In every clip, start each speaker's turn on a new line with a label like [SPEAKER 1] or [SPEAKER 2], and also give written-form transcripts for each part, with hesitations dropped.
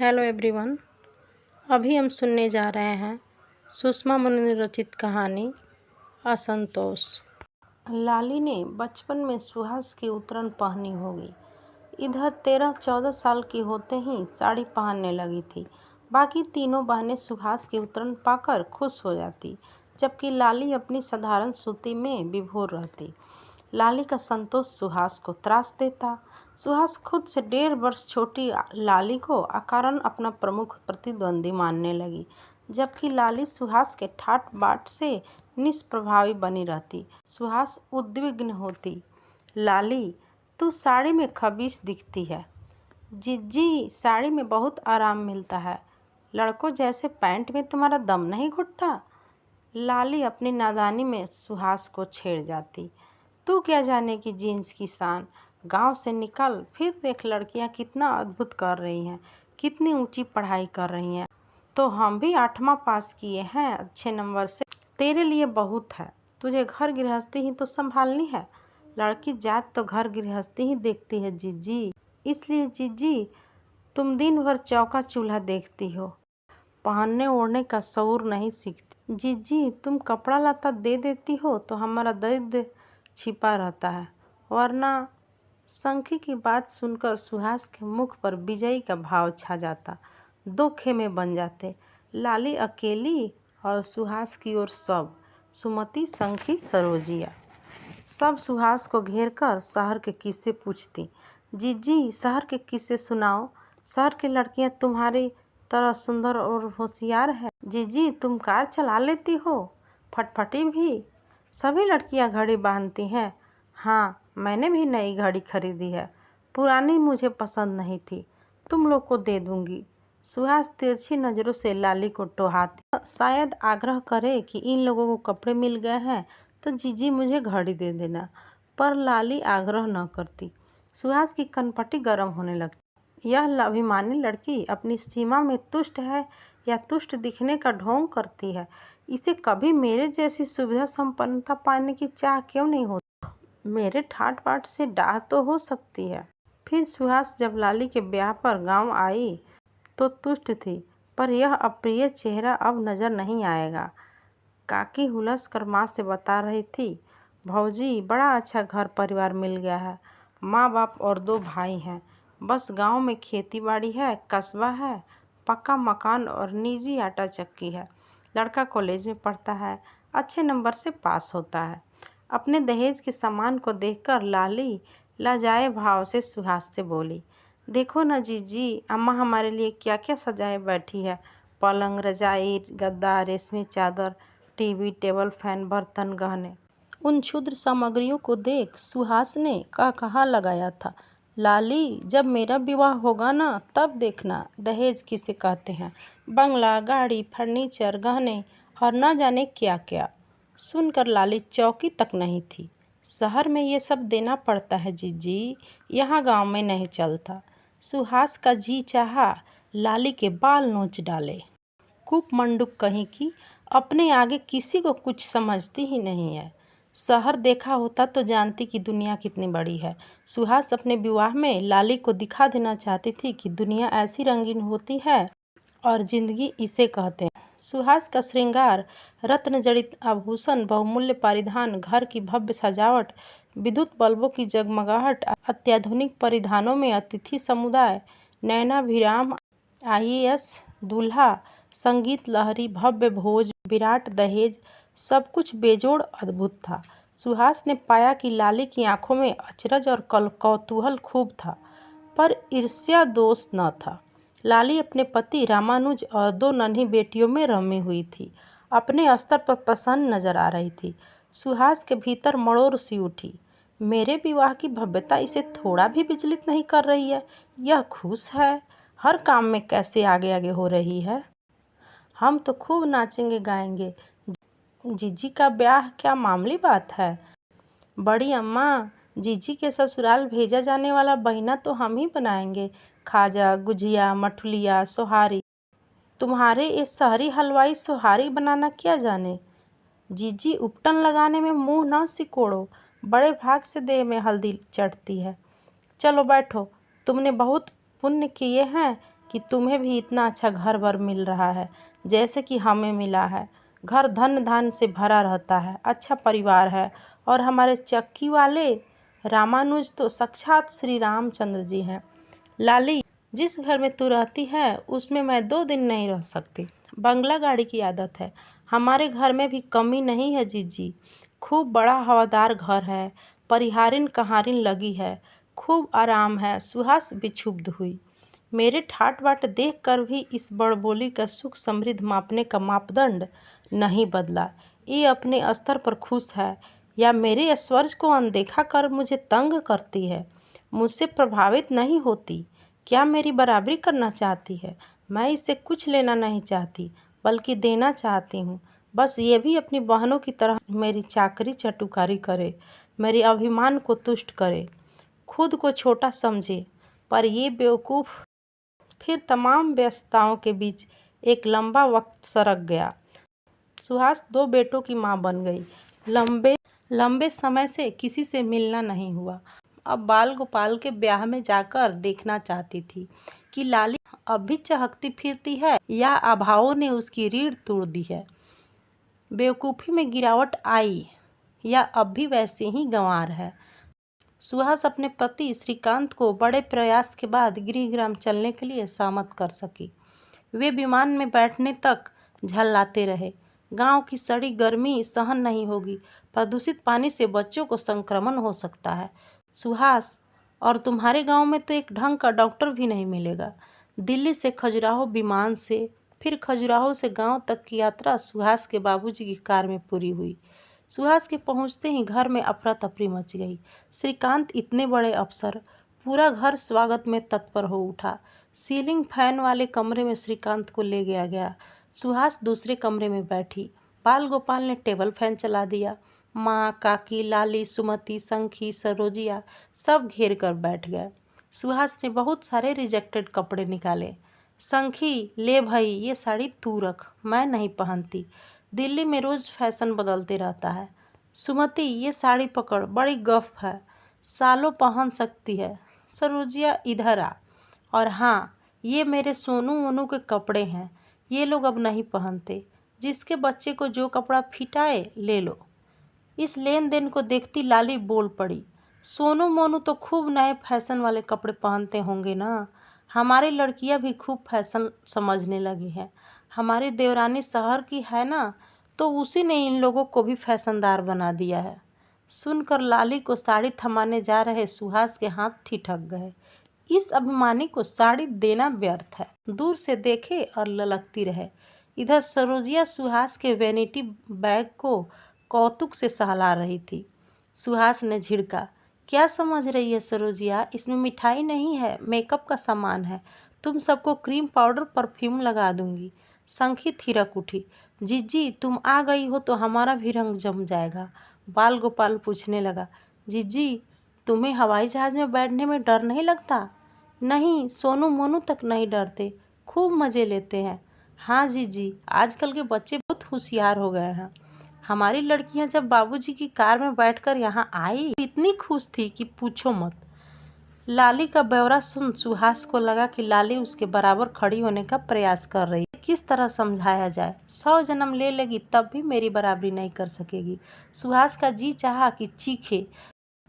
[SPEAKER 1] Hello everyone. अभी हम सुनने जा रहे हैं सुषमा मुनि रचित कहानी असंतोष। लाली ने बचपन में सुहास की उतरन पहनी होगी। इधर 13-14 साल की होते ही साड़ी पहनने लगी थी। बाकी तीनों बहनें सुहास की उतरन पाकर खुश हो जाती, जबकि लाली अपनी साधारण सूती में विभोर रहती। लाली का संतोष सुहास को त्रास देता। सुहास खुद से 1.5 वर्ष छोटी लाली को अकारण अपना प्रमुख प्रतिद्वंदी मानने लगी, जबकि लाली सुहास के ठाट बाट से निष्प्रभावी बनी रहती। सुहास उद्विग्न होती। लाली, तू साड़ी में खबीस दिखती है। जिज्जी, साड़ी में बहुत आराम मिलता है। लड़कों जैसे पैंट में तुम्हारा दम नहीं घुटता। लाली अपनी नादानी में सुहास को छेड़ जाती। तू क्या जाने कि जीन्स की शान। गांव से निकल, फिर देख लड़कियां कितना अद्भुत कर रही हैं, कितनी ऊंची पढ़ाई कर रही हैं। तो हम भी 8वां पास किए हैं अच्छे नंबर से। तेरे लिए बहुत है। तुझे घर गृहस्थी ही तो संभालनी है। लड़की जात तो घर गृहस्थी ही देखती है जीजी। इसलिए जीजी, तुम दिन भर चौका चूल्हा देखती हो, पहनने ओढ़ने का शऊर नहीं सीखती। जीजी, तुम कपड़ा लता दे देती हो तो हमारा दर्द छिपा रहता है, वरना। संखी की बात सुनकर सुहास के मुख पर विजयी का भाव छा जाता। 2 खेमे बन जाते, लाली अकेली और सुहास की ओर सब, सुमति, संखी, सरोजिया। सब सुहास को घेर कर शहर के किस्से पूछती। जीजी, शहर के किस्से सुनाओ। शहर की लड़कियां तुम्हारी तरह सुंदर और होशियार है। जीजी, तुम कार चला लेती हो, फटफटी भी। सभी लड़कियां घड़ी बांधती हैं। हाँ, मैंने भी नई घड़ी खरीदी है। पुरानी मुझे पसंद नहीं थी, तुम लोग को दे दूंगी। सुहास तिरछी नज़रों से लाली को टोहाती, शायद आग्रह करे कि इन लोगों को कपड़े मिल गए हैं तो जीजी मुझे घड़ी दे देना। पर लाली आग्रह न करती। सुहास की कनपटी गर्म होने लगती। यह अभिमानी लड़की अपनी सीमा में तुष्ट है या तुष्ट दिखने का ढोंग करती है। इसे कभी मेरे जैसी सुविधा संपन्नता पाने की चाह क्यों नहीं होती। मेरे ठाट बाट से डाह तो हो सकती है। फिर सुहास जब लाली के ब्याह पर गांव आई तो तुष्ट थी, पर यह अप्रिय चेहरा अब नजर नहीं आएगा। काकी हुलस कर माँ से बता रही थी, भौजी, बड़ा अच्छा घर परिवार मिल गया है। माँ बाप और 2 भाई हैं। बस गांव में खेती बाड़ी है, कस्बा है, पक्का मकान और निजी आटा चक्की है। लड़का कॉलेज में पढ़ता है, अच्छे नंबर से पास होता है। अपने दहेज के सामान को देखकर लाली लाजाए भाव से सुहास से बोली, देखो ना जीजी, अम्मा हमारे लिए क्या क्या सजाए बैठी है। पलंग, रजाई, गद्दा, रेशमी चादर, टीवी, टेबल फैन, बर्तन, गहने। उन क्षुद्र सामग्रियों को देख सुहास ने कहा लगाया था, लाली, जब मेरा विवाह होगा ना, तब देखना दहेज किसे कहते हैं। बंगला, गाड़ी, फर्नीचर, गहने और न जाने क्या क्या। सुनकर लाली चौकी तक नहीं थी। शहर में ये सब देना पड़ता है जीजी, यहाँ गांव में नहीं चलता। सुहास का जी चाहा लाली के बाल नोच डाले। कूप मंडूक कहीं की, अपने आगे किसी को कुछ समझती ही नहीं है। शहर देखा होता तो जानती कि दुनिया कितनी बड़ी है। सुहास अपने विवाह में लाली को दिखा देना चाहती थी कि दुनिया ऐसी रंगीन होती है और जिंदगी इसे कहते हैं। सुहास का श्रृंगार, रत्न जड़ित आभूषण, बहुमूल्य परिधान, घर की भव्य सजावट, विद्युत बल्बों की जगमगाहट, अत्याधुनिक परिधानों में अतिथि समुदाय, नयनाभिराम IAS दूल्हा, संगीत लहरी, भव्य भोज, विराट दहेज, सब कुछ बेजोड़ अद्भुत था। सुहास ने पाया कि लाली की आंखों में अचरज और कौतूहल खूब था, पर ईर्ष्या दोष न था। लाली अपने पति रामानुज और 2 नन्ही बेटियों में रमी हुई थी। अपने स्तर पर प्रसन्न नजर आ रही थी। सुहास के भीतर मड़ोर सी उठी। मेरे विवाह की भव्यता इसे थोड़ा भी विचलित नहीं कर रही है। यह खुश है, हर काम में कैसे आगे आगे हो रही है। हम तो खूब नाचेंगे गाएंगे। जीजी का ब्याह क्या मामूली बात है। बड़ी अम्मा, जीजी के ससुराल भेजा जाने वाला बहिना तो हम ही बनाएंगे। खाजा, गुजिया, मठुलिया, सोहारी। तुम्हारे इस शहरी हलवाई सोहारी बनाना क्या जाने। जीजी, उपटन लगाने में मुंह न सिकोड़ो, बड़े भाग से देह में हल्दी चढ़ती है। चलो बैठो, तुमने बहुत पुण्य किए हैं कि तुम्हें भी इतना अच्छा घर वर मिल रहा है जैसे कि हमें मिला है। घर धन धान से भरा रहता है, अच्छा परिवार है। और हमारे चक्की वाले रामानुज तो साक्षात श्री रामचंद्र जी हैं। लाली, जिस घर में तू रहती है उसमें मैं 2 दिन नहीं रह सकती। बंगला गाड़ी की आदत है। हमारे घर में भी कमी नहीं है जीजी। खूब बड़ा हवादार घर है, परिहारिन कहारिन लगी है, खूब आराम है। सुहास विक्षुब्ध हुई। मेरे ठाट बाट देख कर भी इस बड़बोली का सुख समृद्ध मापने का मापदंड नहीं बदला। ये अपने स्तर पर खुश है या मेरे ऐश्वर्य को अनदेखा कर मुझे तंग करती है? मुझसे प्रभावित नहीं होती, क्या मेरी बराबरी करना चाहती है? मैं इससे कुछ लेना नहीं चाहती बल्कि देना चाहती हूँ। बस ये भी अपनी बहनों की तरह मेरी चाकरी चटुकारी करे, मेरे अभिमान को तुष्ट करे, खुद को छोटा समझे। पर ये बेवकूफ़ फिर तमाम व्यस्तताओं के बीच एक लंबा वक्त सरक गया। सुहास 2 बेटों की माँ बन गई। लंबे समय से किसी से मिलना नहीं हुआ। अब बाल गोपाल के ब्याह में जाकर देखना चाहती थी कि लाली अब भी चहकती फिरती है या अभावों ने उसकी रीढ़ तोड़ दी है। बेवकूफ़ी में गिरावट आई या अब भी वैसे ही गंवार है। सुहास अपने पति श्रीकांत को बड़े प्रयास के बाद गृहग्राम चलने के लिए सहमत कर सकी। वे विमान में बैठने तक झल्लाते रहे। गांव की सड़ी गर्मी सहन नहीं होगी, प्रदूषित पानी से बच्चों को संक्रमण हो सकता है। सुहास, और तुम्हारे गांव में तो एक ढंग का डॉक्टर भी नहीं मिलेगा। दिल्ली से खजुराहो विमान से, फिर खजुराहो से गांव तक की यात्रा सुहास के बाबूजी की कार में पूरी हुई। सुहास के पहुंचते ही घर में अफरा तफरी मच गई। श्रीकांत इतने बड़े अफसर, पूरा घर स्वागत में तत्पर हो उठा। सीलिंग फैन वाले कमरे में श्रीकांत को ले गया। सुहास दूसरे कमरे में बैठी। बाल गोपाल ने टेबल फैन चला दिया। माँ, काकी, लाली, सुमति, संखी, सरोजिया सब घेर कर बैठ गए। सुहास ने बहुत सारे रिजेक्टेड कपड़े निकाले। संखी, ले भाई, ये साड़ी तू रख, मैं नहीं पहनती। दिल्ली में रोज़ फैशन बदलते रहता है। सुमति, ये साड़ी पकड़, बड़ी गफ है, सालों पहन सकती है। सरोजिया, इधर आ। और हाँ, ये मेरे सोनू मोनू के कपड़े हैं, ये लोग अब नहीं पहनते। जिसके बच्चे को जो कपड़ा फिट आए ले लो। इस लेन देन को देखती लाली बोल पड़ी। सोनू मोनू तो खूब नए फैशन वाले कपड़े पहनते होंगे ना। हमारी लड़कियां भी खूब फैशन समझने लगी हैं। हमारी देवरानी शहर की है ना, तो उसी ने इन लोगों को भी फैशनदार बना दिया है। सुनकर लाली को साड़ी थमाने जा रहे सुहास के हाथ ठिठक गए। इस अभिमानी को साड़ी देना व्यर्थ है, दूर से देखे और ललकती रहे। इधर सरोजिया सुहास के वैनिटी बैग को कौतुक से सहला रही थी। सुहास ने झिड़का, क्या समझ रही है सरोजिया, इसमें मिठाई नहीं है, मेकअप का सामान है। तुम सबको क्रीम पाउडर परफ्यूम लगा दूंगी। संखी थिरक उठी। जीजी, तुम आ गई हो तो हमारा भी रंग जम जाएगा। बाल गोपाल पूछने लगा, जीजी, तुम्हें हवाई जहाज़ में बैठने में डर नहीं लगता? नहीं, सोनू मोनू तक नहीं डरते, खूब मज़े लेते हैं। हाँ जीजी, आजकल के बच्चे बहुत होशियार हो गए हैं। हमारी लड़कियां जब बाबूजी की कार में बैठकर यहाँ आई इतनी खुश थी कि पूछो मत। लाली का ब्यौरा सुन सुहास को लगा कि लाली उसके बराबर खड़ी होने का प्रयास कर रही है। किस तरह समझाया जाए? 100 जन्म ले लेगी तब भी मेरी बराबरी नहीं कर सकेगी। सुहास का जी चाहा कि चीखे,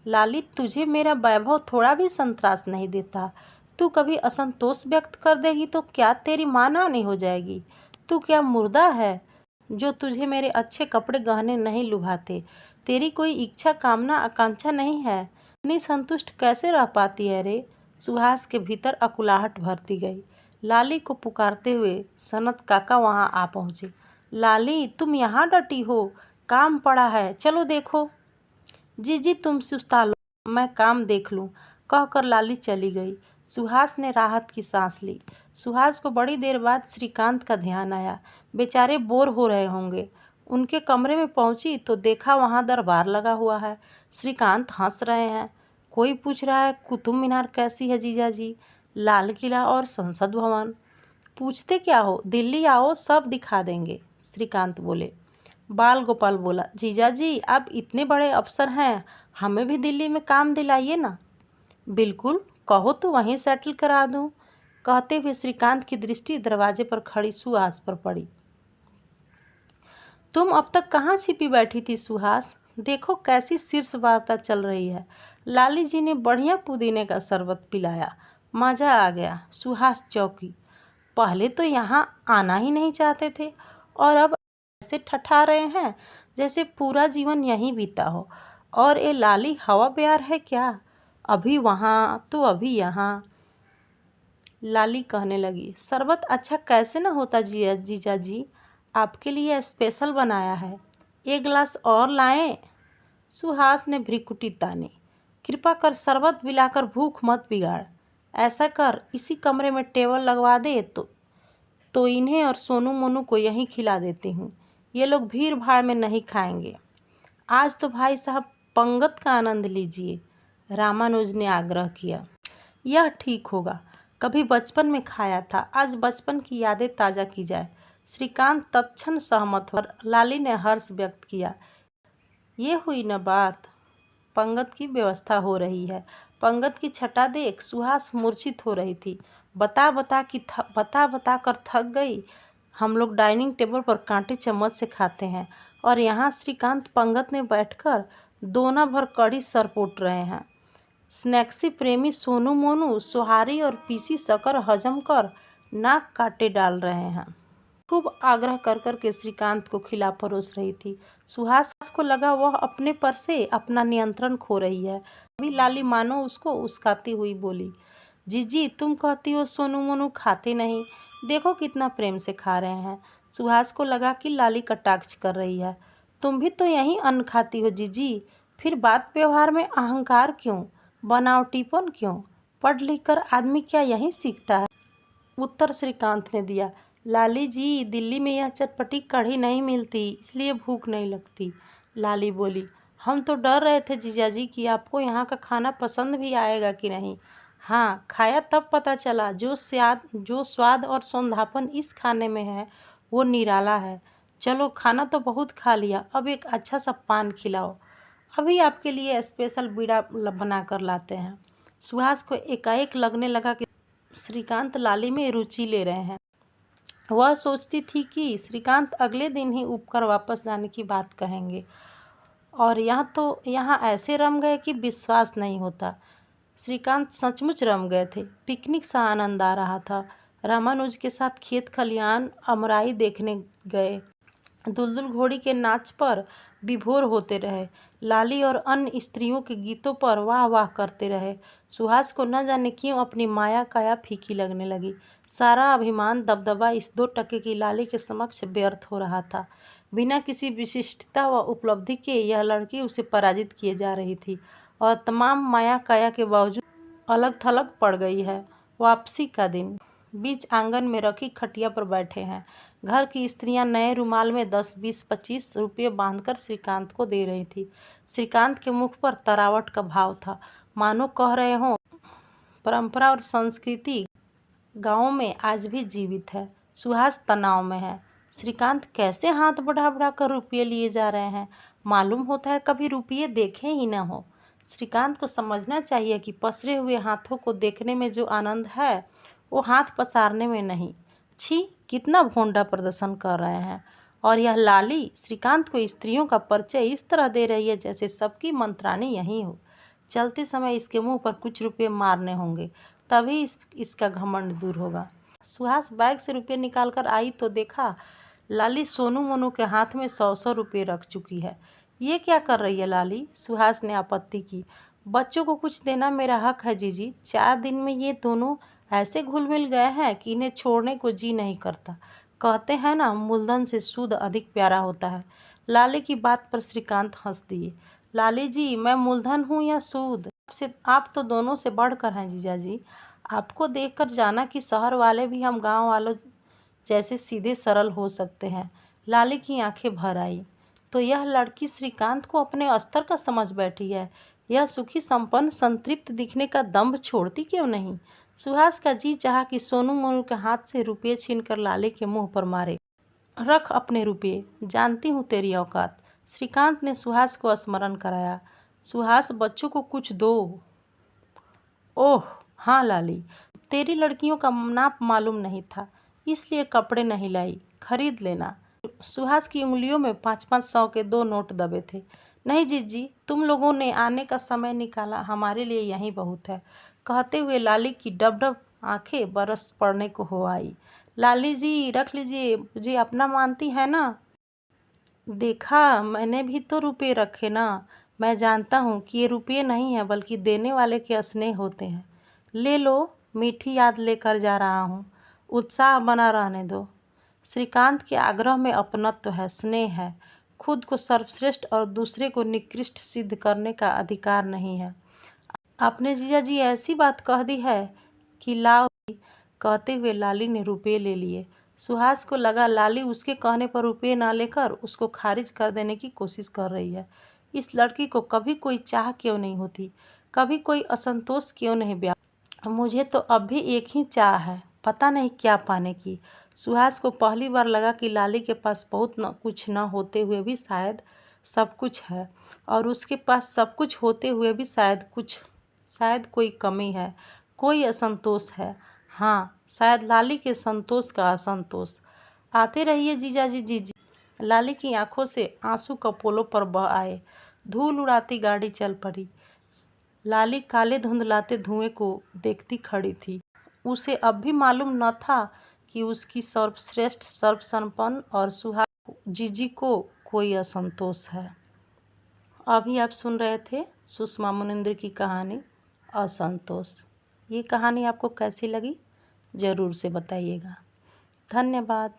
[SPEAKER 1] लाली, तुझे मेरा वैभव थोड़ा भी संतरास नहीं देता। तू कभी असंतोष व्यक्त कर देगी तो क्या तेरी माँ नानी हो जाएगी? तू क्या मुर्दा है जो तुझे मेरे अच्छे कपड़े गहने नहीं लुभाते? तेरी कोई इच्छा कामना आकांक्षा नहीं है? इतनी संतुष्ट कैसे रह पाती है रे? सुहास के भीतर अकुलाहट भरती गई। लाली को पुकारते हुए सनत काका वहां आ पहुंचे। लाली, तुम यहाँ डटी हो? काम पड़ा है, चलो देखो। जीजी, तुम सुस्ता लो, मैं काम देख लूँ, कहकर लाली चली गई। सुहास ने राहत की सांस ली। सुहास को बड़ी देर बाद श्रीकांत का ध्यान आया। बेचारे बोर हो रहे होंगे। उनके कमरे में पहुंची तो देखा वहां दरबार लगा हुआ है। श्रीकांत हंस रहे हैं। कोई पूछ रहा है, कुतुब मीनार कैसी है जीजा जी? लाल किला और संसद भवन। पूछते क्या हो, दिल्ली आओ, सब दिखा देंगे, श्रीकांत बोले। बाल गोपाल बोला, जीजा जी, आप इतने बड़े अफसर हैं, हमें भी दिल्ली में काम दिलाइए ना। बिल्कुल, कहो तो वहीं सेटल करा दूं। कहते हुए श्रीकांत की दृष्टि दरवाजे पर खड़ी सुहास पर पड़ी। तुम अब तक कहाँ छिपी बैठी थी सुहास? देखो कैसी शीर्ष वार्ता चल रही है। लाली जी ने बढ़िया पुदीने का शरबत पिलाया, मजा आ गया। सुहास चौंकी। पहले तो यहाँ आना ही नहीं चाहते थे और अब ऐसे ठठा रहे हैं जैसे पूरा जीवन यहीं बीता हो। और ये लाली हवा प्यार है क्या? अभी वहाँ तो अभी यहाँ। लाली कहने लगी, शरबत अच्छा कैसे ना होता जीजा जी, आपके लिए स्पेशल बनाया है, एक गिलास और लाएं? सुहास ने भ्रिकुटी तानी। कृपा कर शरबत पिलाकर भूख मत बिगाड़। ऐसा कर, इसी कमरे में टेबल लगवा दे तो इन्हें और सोनू मोनू को यहीं खिला देती हूँ। ये लोग भीड़ भाड़ में नहीं खाएंगे। आज तो भाई साहब पंगत का आनंद लीजिए, रामानुज ने आग्रह किया। यह ठीक होगा, कभी बचपन में खाया था, आज बचपन की यादें ताज़ा की जाए। श्रीकांत तत्क्षण सहमत हो। लाली ने हर्ष व्यक्त किया। ये हुई न बात, पंगत की व्यवस्था हो रही है। पंगत की छटा देख सुहास मूर्छित हो रही थी। बता बता कर थक गई। हम लोग डाइनिंग टेबल पर कांटे चम्मच से खाते हैं और यहाँ श्रीकांत पंगत में बैठकर दोना भर कढ़ी सरपोट रहे हैं। स्नैक्सी प्रेमी सोनू मोनू सोहारी और पीसी शक्कर हजम कर नाक काटे डाल रहे हैं। खूब आग्रह कर कर के श्रीकांत को खिला परोस रही थी। सुहास को लगा वह अपने पर से अपना नियंत्रण खो रही है। अभी लाली मानो उसको उस्काती हुई बोली, जीजी तुम कहती हो सोनू मोनू खाते नहीं, देखो कितना प्रेम से खा रहे हैं। सुहास को लगा कि लाली कटाक्ष कर रही है। तुम भी तो यहीं अन्न खाती हो जीजी, फिर बात व्यवहार में अहंकार क्यों, बनावटीपन क्यों? पढ़ लिख कर आदमी क्या यहीं सीखता है? उत्तर श्रीकांत ने दिया। लाली जी, दिल्ली में यह चटपटी कढ़ी नहीं मिलती, इसलिए भूख नहीं लगती। लाली बोली, हम तो डर रहे थे जीजाजी कि आपको यहाँ का खाना पसंद भी आएगा कि नहीं। हाँ, खाया तब पता चला, जो स्वाद और सौंधापन इस खाने में है वो निराला है। चलो खाना तो बहुत खा लिया, अब एक अच्छा सा पान खिलाओ, अभी आपके लिए स्पेशल बीड़ा बना कर लाते हैं। सुहास को एकाएक लगने लगा कि श्रीकांत लाली में रुचि ले रहे हैं। वह सोचती थी कि श्रीकांत अगले दिन ही उपकर वापस जाने की बात कहेंगे और यहाँ ऐसे रम गए कि विश्वास नहीं होता। श्रीकांत सचमुच रम गए थे। पिकनिक सा आनंद आ रहा था। रामानुज के साथ खेत खलियान अमराई देखने गए। दुलदुल घोड़ी के नाच पर विभोर होते रहे। लाली और अन्य स्त्रियों के गीतों पर वाह वाह करते रहे। सुहास को न जाने क्यों अपनी माया काया फीकी लगने लगी। सारा अभिमान दबदबा इस 2 टके की लाली के समक्ष व्यर्थ हो रहा था। बिना किसी विशिष्टता व उपलब्धि के यह लड़की उसे पराजित किए जा रही थी और तमाम माया काया के बावजूद अलग थलग पड़ गई है। वापसी का दिन। बीच आंगन में रखी खटिया पर बैठे हैं। घर की स्त्रियां नए रुमाल में 10, 20, 25 रुपये बांधकर श्रीकांत को दे रही थी। श्रीकांत के मुख पर तरावट का भाव था, मानो कह रहे हों, परंपरा और संस्कृति गाँव में आज भी जीवित है। सुहास तनाव में है। श्रीकांत कैसे हाथ बढ़ा बढ़ा कर रुपये लिए जा रहे हैं, मालूम होता है कभी रुपये देखे ही न हो। श्रीकांत को समझना चाहिए कि पसरे हुए हाथों को देखने में जो आनंद है वो हाथ पसारने में नहीं। छी, कितना भोंडा प्रदर्शन कर रहे हैं। और यह लाली श्रीकांत को स्त्रियों का परिचय इस तरह दे रही है जैसे सबकी मंत्राणी यही हो। चलते समय इसके मुंह पर कुछ रुपये मारने होंगे, तभी इसका घमंड दूर होगा। सुहास बैग से रुपये निकाल कर आई तो देखा लाली सोनू मोनू के हाथ में 100-100 रुपये रख चुकी है। ये क्या कर रही है लाली? सुहास ने आपत्ति की। बच्चों को कुछ देना मेरा हक है जीजी। 4 दिन में ये दोनों ऐसे घुल मिल गए हैं कि इन्हें छोड़ने को जी नहीं करता। कहते हैं ना, मूलधन से सूद अधिक प्यारा होता है। लाली की बात पर श्रीकांत हंस दिए। लाली जी, मैं मूलधन हूँ या सूद? आप तो दोनों से बढ़कर हैं जीजा जी। आपको देखकर जाना कि शहर वाले भी हम गांव वालों जैसे सीधे सरल हो सकते हैं। लाली की आंखें भर आई। तो यह लड़की श्रीकांत को अपने स्तर का समझ बैठी है। यह सुखी संपन्न संतृप्त दिखने का दंभ छोड़ती क्यों नहीं? सुहास का जी चाहा कि सोनू मोनू के हाथ से रुपये छीनकर लाली के मुंह पर मारे। रख अपने रुपये, जानती हूँ तेरी औकात। श्रीकांत ने सुहास को स्मरण कराया। सुहास, बच्चों को कुछ दो। ओह हाँ लाली, तेरी लड़कियों का नाप मालूम नहीं था, इसलिए कपड़े नहीं लाई, खरीद लेना। सुहास की उंगलियों में 5-5 सौ के 2 नोट दबे थे। नहीं जीजी, तुम लोगों ने आने का समय निकाला, हमारे लिए यही बहुत है, कहते हुए लाली की डब-डब आंखें बरस पड़ने को हो आई। लाली जी रख लीजिए, मुझे अपना मानती है ना? देखा, मैंने भी तो रुपये रखे ना। मैं जानता हूँ कि ये रुपये नहीं है बल्कि देने वाले के स्नेह होते हैं। ले लो, मीठी याद लेकर जा रहा हूँ, उत्साह बना रहने दो। श्रीकांत के आग्रह में अपनत्व है, स्नेह है। खुद को सर्वश्रेष्ठ और दूसरे को निकृष्ट सिद्ध करने का अधिकार नहीं है। आपने जीजा जी ऐसी बात कह दी है कि लाओ, कहते हुए लाली ने रुपये ले लिए। सुहास को लगा लाली उसके कहने पर रुपये ना लेकर उसको खारिज कर देने की कोशिश कर रही है। इस लड़की को कभी कोई चाह क्यों नहीं होती, कभी कोई असंतोष क्यों नहीं व्याप्त। मुझे तो अब भी एक ही चाह है, पता नहीं क्या पाने की। सुहास को पहली बार लगा कि लाली के पास बहुत कुछ न होते हुए भी शायद सब कुछ है, और उसके पास सब कुछ होते हुए भी शायद कोई कमी है, कोई असंतोष है। हाँ, शायद लाली के संतोष का असंतोष। आते रहिए जीजा जी, जीजी। लाली की आंखों से आंसू कपोलों पर बह आए। धूल उड़ाती गाड़ी चल पड़ी। लाली काले धुंधलाते धुएं को देखती खड़ी थी। उसे अब भी मालूम न था कि उसकी सर्वश्रेष्ठ, सर्वसंपन्न और सुहाग जीजी को कोई असंतोष है। अभी आप सुन रहे थे सुषमा मुनिंद्र की कहानी असंतोष। ये कहानी आपको कैसी लगी ज़रूर से बताइएगा। धन्यवाद।